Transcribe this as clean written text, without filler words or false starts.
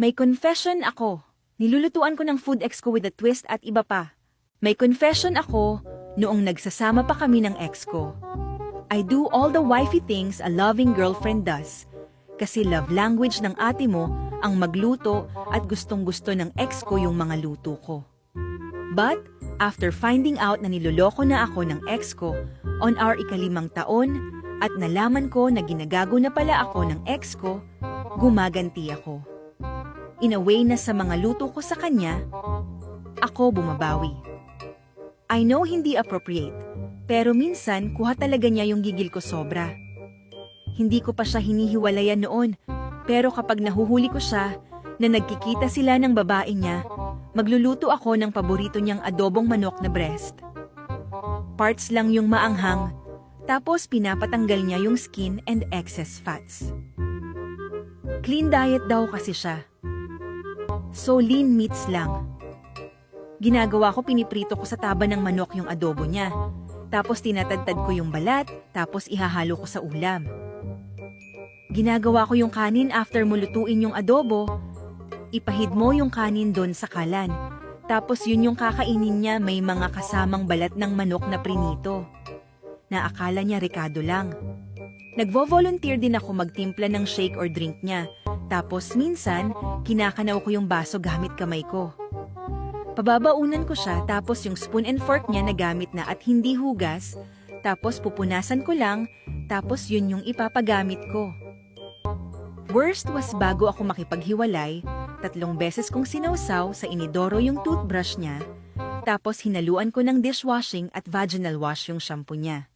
May confession ako. Nilulutuan ko ng food ex ko with a twist at iba pa. May confession ako noong nagsasama pa kami ng ex ko. I do all the wifey things a loving girlfriend does. Kasi love language ng ate mo ang magluto at gustong-gusto ng ex ko yung mga luto ko. But, after finding out na niloloko na ako ng ex ko on our ika-5 taon at nalaman ko na ginagago na pala ako ng ex ko, gumaganti ako. In a way na sa mga luto ko sa kanya, ako bumabawi. I know hindi appropriate, pero minsan kuha talaga niya yung gigil ko sobra. Hindi ko pa siya hinihiwalayan noon, pero kapag nahuhuli ko siya na nagkikita sila ng babae niya, magluluto ako ng paborito niyang adobong manok na breast. Parts lang yung maanghang, tapos pinapatanggal niya yung skin and excess fats. Clean diet daw kasi siya. So lean meats lang. Ginagawa ko, piniprito ko sa taba ng manok yung adobo niya. Tapos tinatadtad ko yung balat, tapos ihahalo ko sa ulam. Ginagawa ko yung kanin after mo lutuin yung adobo. Ipahid mo yung kanin doon sa kalan. Tapos yun yung kakainin niya, may mga kasamang balat ng manok na prinito. Na akala niya rekado lang. Nagvo-volunteer din ako magtimpla ng shake or drink niya. Tapos minsan, kinakanaw ko yung baso gamit kamay ko. Pababaunan ko siya, tapos yung spoon and fork niya na gamit na at hindi hugas, tapos pupunasan ko lang, tapos yun yung ipapagamit ko. Worst was bago ako makipaghiwalay, 3 beses kong sinawsaw sa inidoro yung toothbrush niya, tapos hinaluan ko ng dishwashing at vaginal wash yung shampoo niya.